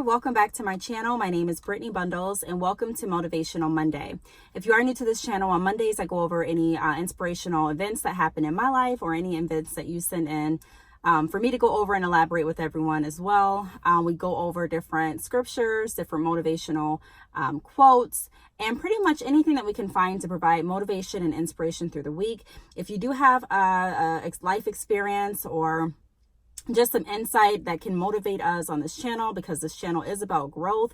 welcome back to my channel. My name is Brittany Bundles and welcome to Motivational Monday. If you are new to this channel, on Mondays I go over any inspirational events that happen in my life or any events that you send in for me to go over and elaborate with everyone as well. We go over different scriptures, different motivational quotes, and pretty much anything that we can find to provide motivation and inspiration through the week. If you do have a life experience or just some insight that can motivate us on this channel, because this channel is about growth.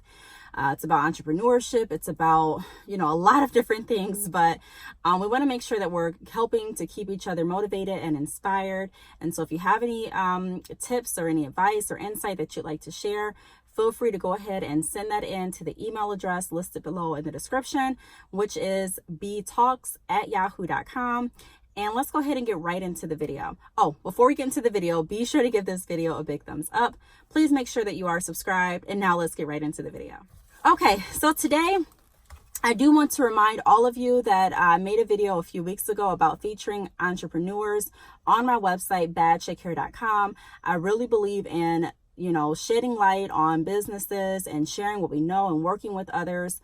It's about entrepreneurship. It's about, a lot of different things, but we want to make sure that we're helping to keep each other motivated and inspired. And so if you have any tips or any advice or insight that you'd like to share, feel free to go ahead and send that in to the email address listed below in the description, which is btalks@yahoo.com. And let's go ahead and get right into the video. Oh, before we get into the video, be sure to give this video a big thumbs up. Please make sure that you are subscribed. And now let's get right into the video. Okay, so today I do want to remind all of you that I made a video a few weeks ago about featuring entrepreneurs on my website, badchickhair.com. I really believe in shedding light on businesses and sharing what we know and working with others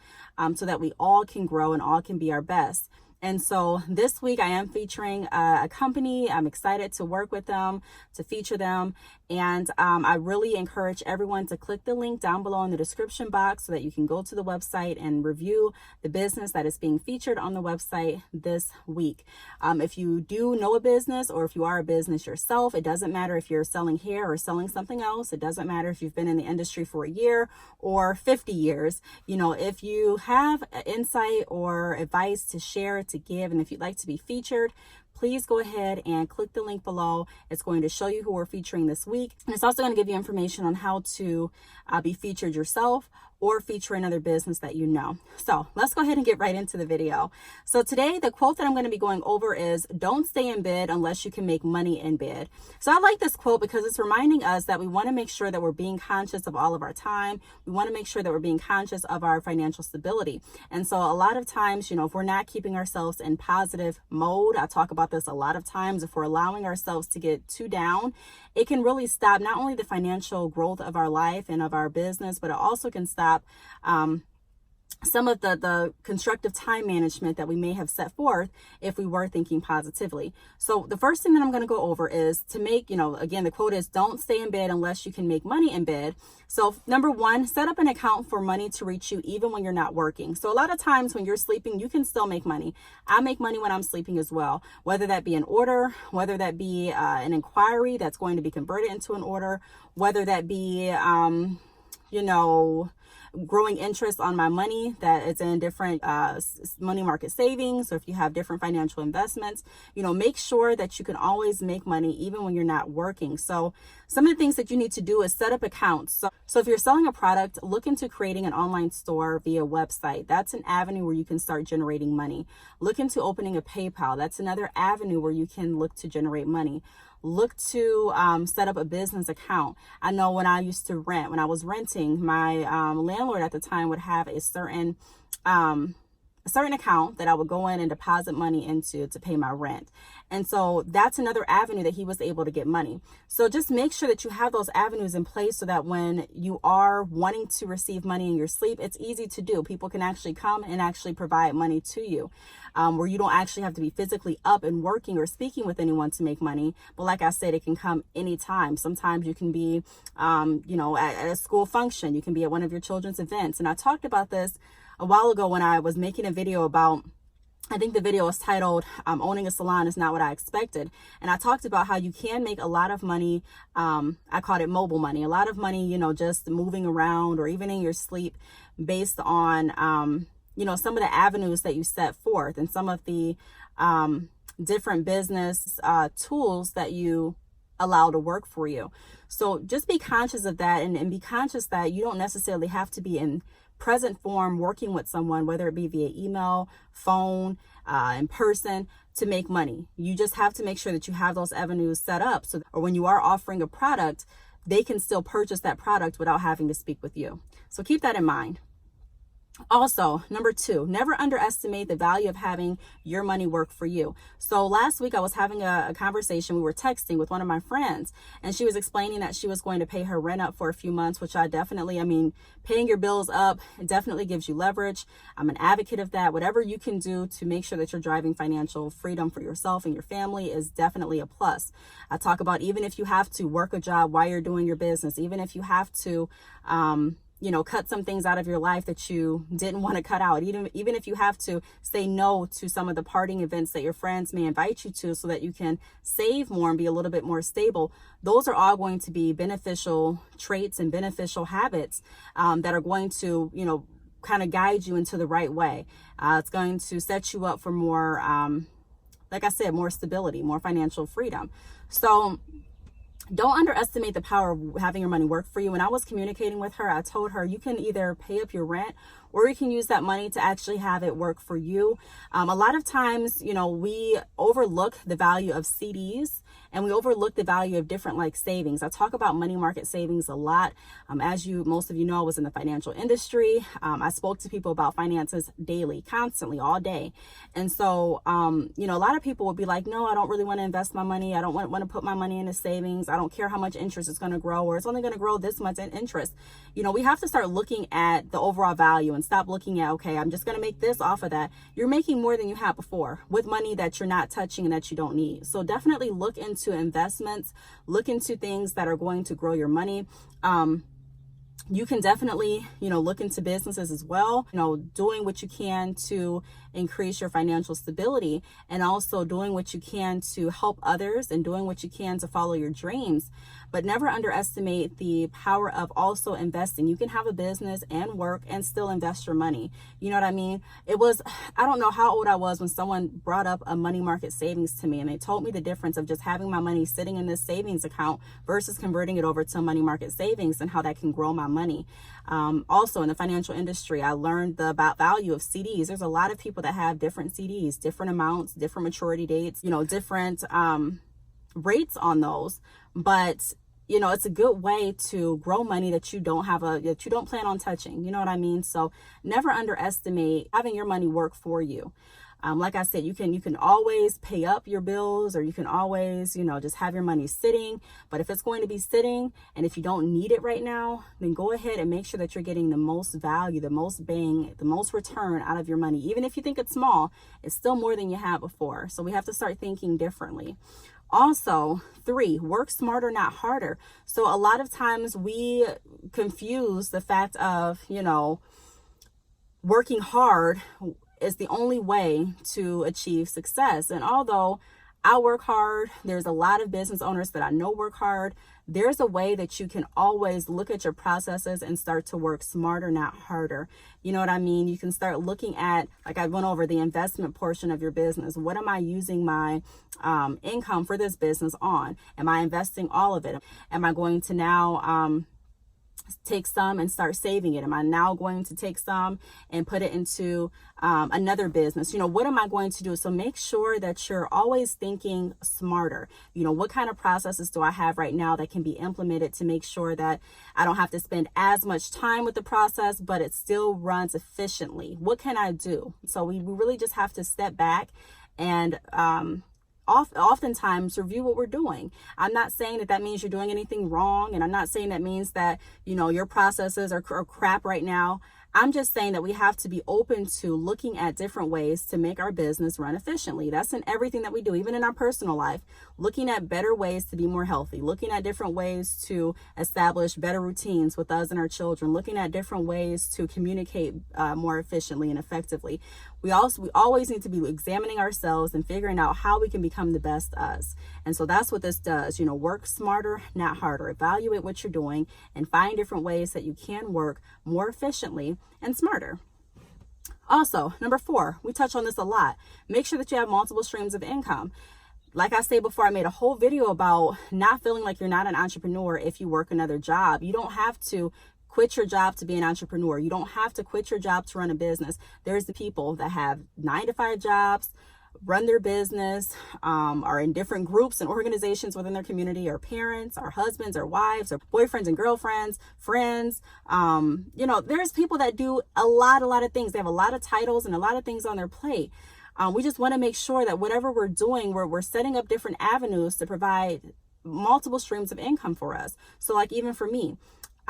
so that we all can grow and all can be our best. And so this week I am featuring a company. I'm excited to work with them, to feature them. And I really encourage everyone to click the link down below in the description box so that you can go to the website and review the business that is being featured on the website this week. If you do know a business or if you are a business yourself, it doesn't matter if you're selling hair or selling something else. It doesn't matter if you've been in the industry for a year or 50 years. If you have insight or advice to share, to give, and if you'd like to be featured, please go ahead and click the link below. It's going to show you who we're featuring this week. And it's also going to give you information on how to be featured yourself or feature another business that you know. So let's go ahead and get right into the video. So today, the quote that I'm going to be going over is, "Don't stay in bed unless you can make money in bed." So I like this quote because it's reminding us that we want to make sure that we're being conscious of all of our time. We want to make sure that we're being conscious of our financial stability. And so a lot of times, if we're not keeping ourselves in positive mode, I talk about this a lot of times, if we're allowing ourselves to get too down, it can really stop not only the financial growth of our life and of our business, but it also can stop some of the constructive time management that we may have set forth if we were thinking positively. So the first thing that I'm going to go over is to make, again, the quote is, "Don't stay in bed unless you can make money in bed." So number one, set up an account for money to reach you even when you're not working. So a lot of times when you're sleeping, you can still make money. I make money when I'm sleeping as well, whether that be an order, whether that be an inquiry that's going to be converted into an order, whether that be, growing interest on my money that is in different money market savings, or if you have different financial investments, make sure that you can always make money even when you're not working. So some of the things that you need to do is set up accounts. So if you're selling a product, look into creating an online store via website. That's an avenue where you can start generating money. Look into opening a PayPal. That's another avenue where you can look to generate money. Look to set up a business account. I know when I used to rent, when I was renting, my landlord at the time would have a certain account that I would go in and deposit money into to pay my rent. And so that's another avenue that he was able to get money. So just make sure that you have those avenues in place so that when you are wanting to receive money in your sleep, it's easy to do. People can actually come and actually provide money to you, where you don't actually have to be physically up and working or speaking with anyone to make money. But like I said, it can come anytime. Sometimes you can be, at a school function. You can be at one of your children's events. And I talked about this a while ago when I was making a video about, I think the video was titled, "Owning a Salon is Not What I Expected." And I talked about how you can make a lot of money. I called it mobile money, a lot of money, just moving around or even in your sleep based on, some of the avenues that you set forth and some of the different business tools that you allow to work for you. So just be conscious of that and be conscious that you don't necessarily have to be in present form working with someone, whether it be via email, phone, in person, to make money. You just have to make sure that you have those avenues set up or when you are offering a product, they can still purchase that product without having to speak with you. So keep that in mind. Also, number 2, never underestimate the value of having your money work for you. So last week I was having a conversation. We were texting with one of my friends, and she was explaining that she was going to pay her rent up for a few months, which I mean, paying your bills up, it definitely gives you leverage. I'm an advocate of that. Whatever you can do to make sure that you're driving financial freedom for yourself and your family is definitely a plus. I talk about even if you have to work a job while you're doing your business, even if you have to, cut some things out of your life that you didn't want to cut out. Even if you have to say no to some of the partying events that your friends may invite you to so that you can save more and be a little bit more stable, those are all going to be beneficial traits and beneficial habits that are going to, kind of guide you into the right way. It's going to set you up for more, like I said, more stability, more financial freedom. So don't underestimate the power of having your money work for you. When I was communicating with her, I told her you can either pay up your rent or you can use that money to actually have it work for you. A lot of times, we overlook the value of CDs and we overlook the value of different like savings. I talk about money market savings a lot. As most of you know, I was in the financial industry. I spoke to people about finances daily, constantly, all day. And so, a lot of people would be like, no, I don't really want to invest my money. I don't want to put my money into savings. I don't care how much interest it's going to grow, or it's only going to grow this much in interest. We have to start looking at the overall value and stop looking at, okay, I'm just going to make this off of that. You're making more than you had before with money that you're not touching and that you don't need. So definitely look into investments, look into things that are going to grow your money. You can definitely, look into businesses as well, doing what you can to increase your financial stability, and also doing what you can to help others and doing what you can to follow your dreams. But never underestimate the power of also investing. You can have a business and work and still invest your money. You know what I mean? I don't know how old I was when someone brought up a money market savings to me, and they told me the difference of just having my money sitting in this savings account versus converting it over to money market savings and how that can grow my money. Also in the financial industry, I learned the value of CDs. There's a lot of people that have different CDs, different amounts, different maturity dates, different rates on those. But it's a good way to grow money that you don't plan on touching. You know what I mean? So never underestimate having your money work for you. Like I said, you can always pay up your bills, or you can always, just have your money sitting. But if it's going to be sitting and if you don't need it right now, then go ahead and make sure that you're getting the most value, the most bang, the most return out of your money. Even if you think it's small, it's still more than you had before. So we have to start thinking differently. Also, 3, work smarter, not harder. So a lot of times we confuse the fact of, working hard is the only way to achieve success. And although I work hard, there's a lot of business owners that I know work hard, there's a way that you can always look at your processes and start to work smarter, not harder. You know what I mean? You can start looking at, like I went over, the investment portion of your business. What am I using my income for this business on? Am I investing all of it? Am I going to now take some and start saving it? Am I now going to take some and put it into another business? What am I going to do? So make sure that you're always thinking smarter. What kind of processes do I have right now that can be implemented to make sure that I don't have to spend as much time with the process, but it still runs efficiently? What can I do? So we really just have to step back and oftentimes review what we're doing. I'm not saying that means you're doing anything wrong, and I'm not saying that means that your processes are crap right now. I'm just saying that we have to be open to looking at different ways to make our business run efficiently. That's in everything that we do, even in our personal life, looking at better ways to be more healthy, looking at different ways to establish better routines with us and our children, looking at different ways to communicate more efficiently and effectively. We always need to be examining ourselves and figuring out how we can become the best us. And so that's what this does. Work smarter, not harder. Evaluate what you're doing and find different ways that you can work more efficiently and smarter. Also, number 4, we touch on this a lot. Make sure that you have multiple streams of income. Like I said before, I made a whole video about not feeling like you're not an entrepreneur if you work another job. You don't have to quit your job to be an entrepreneur. You don't have to quit your job to run a business. There's the people that have 9-to-5 jobs, run their business, are in different groups and organizations within their community, or parents, or husbands, or wives, or boyfriends and girlfriends, friends. There's people that do a lot of things. They have a lot of titles and a lot of things on their plate. We just want to make sure that whatever we're doing, we're setting up different avenues to provide multiple streams of income for us. So like even for me,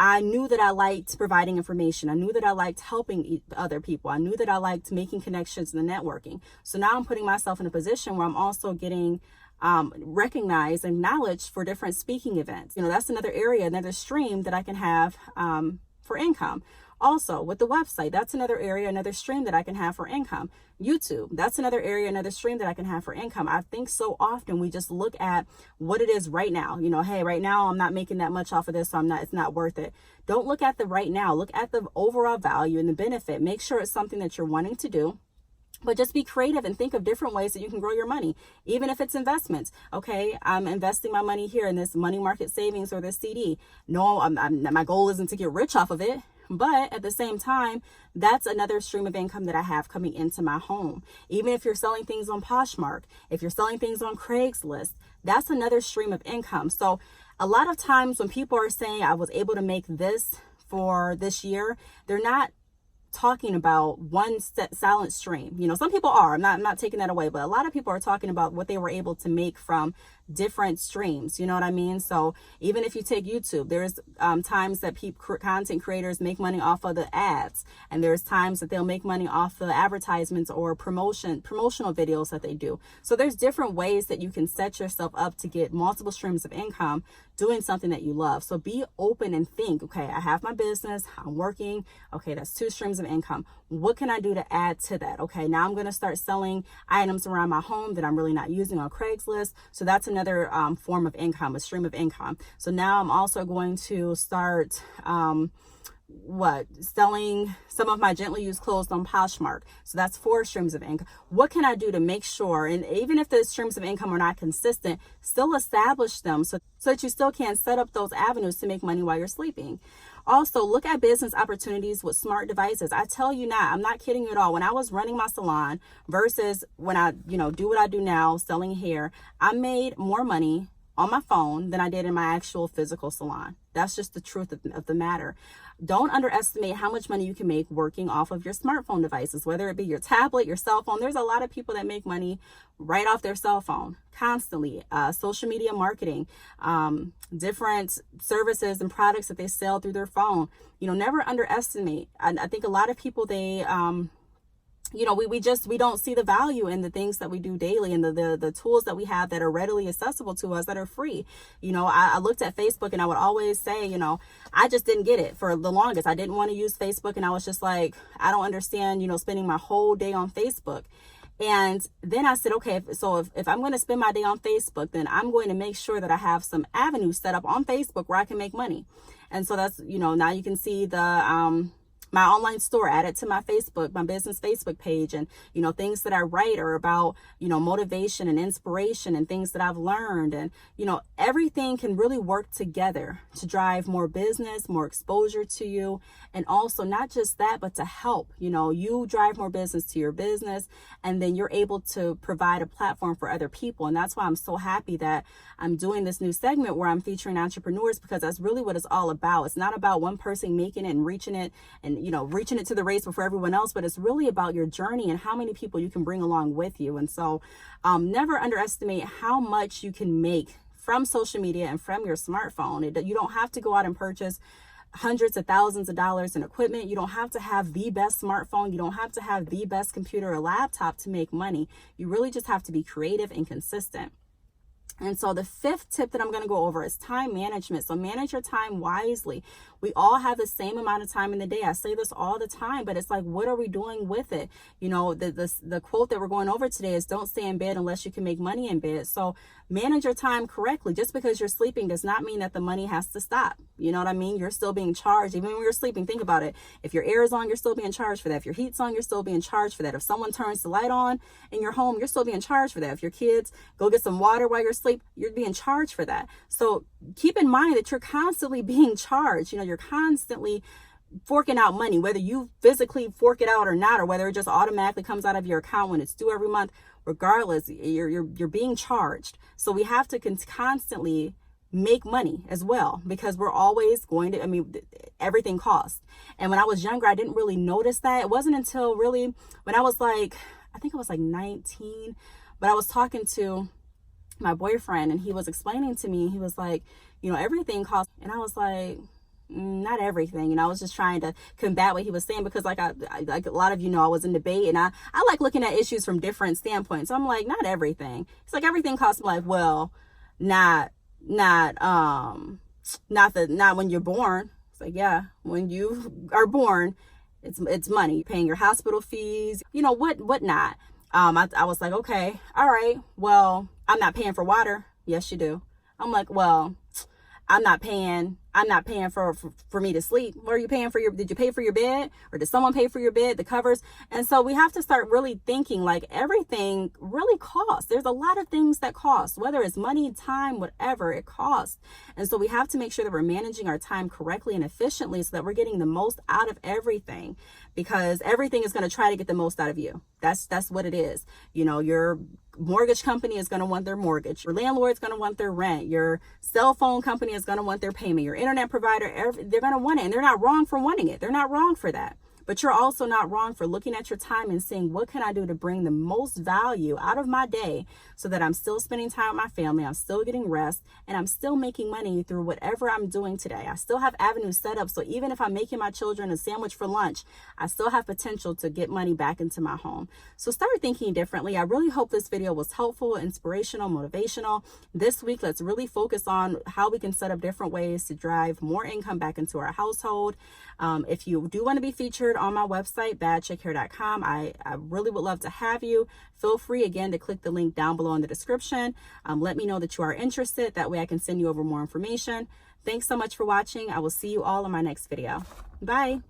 I knew that I liked providing information. I knew that I liked helping other people. I knew that I liked making connections and the networking. So now I'm putting myself in a position where I'm also getting recognized and acknowledged for different speaking events. That's another area, another stream that I can have for income. Also, with the website, that's another area, another stream that I can have for income. YouTube, that's another area, another stream that I can have for income. I think so often we just look at what it is right now. Hey, right now I'm not making that much off of this, so it's not worth it. Don't look at the right now. Look at the overall value and the benefit. Make sure it's something that you're wanting to do. But just be creative and think of different ways that you can grow your money, even if it's investments. Okay, I'm investing my money here in this money market savings or this CD. No, my goal isn't to get rich off of it. But at the same time, that's another stream of income that I have coming into my home. Even if you're selling things on Poshmark, if you're selling things on Craigslist, that's another stream of income. So a lot of times when people are saying I was able to make this for this year, they're not talking about one silent stream. Some people are. I'm not taking that away, but a lot of people are talking about what they were able to make from different streams. You know what I mean? So even if you take YouTube, there's times that content creators make money off of the ads, and there's times that they'll make money off the advertisements or promotional videos that they do. So there's different ways that you can set yourself up to get multiple streams of income doing something that you love. So be open and think, okay, I have my business, I'm working. Okay, that's 2 streams of income. What can I do to add to that? Okay, now I'm going to start selling items around my home that I'm really not using on Craigslist. So that's another form of income, a stream of income. So now I'm also going to start selling some of my gently used clothes on Poshmark. So that's 4 streams of income. What can I do to make sure, and even if the streams of income are not consistent, still establish them so that you still can set up those avenues to make money while you're sleeping. Also, look at business opportunities with smart devices. I tell you not, I'm not kidding you at all. When I was running my salon versus when I, do what I do now, selling hair, I made more money on my phone than I did in my actual physical salon. That's just the truth of the matter. Don't underestimate how much money you can make working off of your smartphone devices, whether it be your tablet, your cell phone. There's a lot of people that make money right off their cell phone constantly. Social media marketing, different services and products that they sell through their phone. Never underestimate. I think a lot of people, they we don't see the value in the things that we do daily and the tools that we have that are readily accessible to us that are free. I looked at Facebook and I would always say, I just didn't get it for the longest. I didn't want to use Facebook, and I was just like, I don't understand, spending my whole day on Facebook. And then I said, okay, so if I'm going to spend my day on Facebook, then I'm going to make sure that I have some avenues set up on Facebook where I can make money. And so that's, now you can see the, my online store added to my business Facebook page. And, things that I write are about, motivation and inspiration and things that I've learned. And, everything can really work together to drive more business, more exposure to you. And also not just that, but to help, you drive more business to your business, and then you're able to provide a platform for other people. And that's why I'm so happy that I'm doing this new segment where I'm featuring entrepreneurs, because that's really what it's all about. It's not about one person making it and reaching it and, reaching it to the race before everyone else, but it's really about your journey and how many people you can bring along with you. And so never underestimate how much you can make from social media and from your smartphone. You don't have to go out and purchase hundreds of thousands of dollars in equipment. You don't have to have the best smartphone. You don't have to have the best computer or laptop to make money. You really just have to be creative and consistent. And so the 5th tip that I'm going to go over is time management. So manage your time wisely. We all have the same amount of time in the day. I say this all the time, but it's like, what are we doing with it? The quote that we're going over today is, don't stay in bed unless you can make money in bed. So manage your time correctly. Just because you're sleeping does not mean that the money has to stop. You know what I mean? You're still being charged. Even when you're sleeping, think about it. If your air is on, you're still being charged for that. If your heat's on, you're still being charged for that. If someone turns the light on in your home, you're still being charged for that. If your kids go get some water while you're asleep, you're being charged for that. So keep in mind that you're constantly being charged. You're constantly forking out money, whether you physically fork it out or not, or whether it just automatically comes out of your account when it's due every month. regardless, you're being charged. So we have to constantly make money as well, because we're always going to, I mean, everything costs. And when I was younger, I didn't really notice that. It wasn't until really when I was like, I think I was like 19, but I was talking to my boyfriend and he was explaining to me, he was like, you know, everything costs. And I was like, not everything. And I was just trying to combat what he was saying, because like I like a lot of you know, I was in debate, and I like looking at issues from different standpoints. So I'm like, not everything. It's like everything costs. I'm like, well, not when you're born. It's like, yeah, when you are born, it's money. You're paying your hospital fees, you know, whatnot. I was like, okay, all right, well, I'm not paying for water. Yes, you do. I'm like, well, I'm not paying for me to sleep. What are you paying for did you pay for your bed, or did someone pay for your bed, the covers? And so we have to start really thinking like everything really costs. There's a lot of things that cost, whether it's money, time, whatever, it costs. And so we have to make sure that we're managing our time correctly and efficiently so that we're getting the most out of everything, because everything is going to try to get the most out of you. That's what it is. You know, your mortgage company is going to want their mortgage. Your landlord's going to want their rent. Your cell phone company is going to want their payment. Your internet provider, they're going to want it. And they're not wrong for wanting it. They're not wrong for that. But you're also not wrong for looking at your time and saying, what can I do to bring the most value out of my day so that I'm still spending time with my family, I'm still getting rest, and I'm still making money through whatever I'm doing today. I still have avenues set up. So even if I'm making my children a sandwich for lunch, I still have potential to get money back into my home. So start thinking differently. I really hope this video was helpful, inspirational, motivational. This week, let's really focus on how we can set up different ways to drive more income back into our household. If you do want to be featured on my website, badchickhair.com, I really would love to have you. Feel free again to click the link down below in the description. Let me know that you are interested. That way I can send you over more information. Thanks so much for watching. I will see you all in my next video. Bye.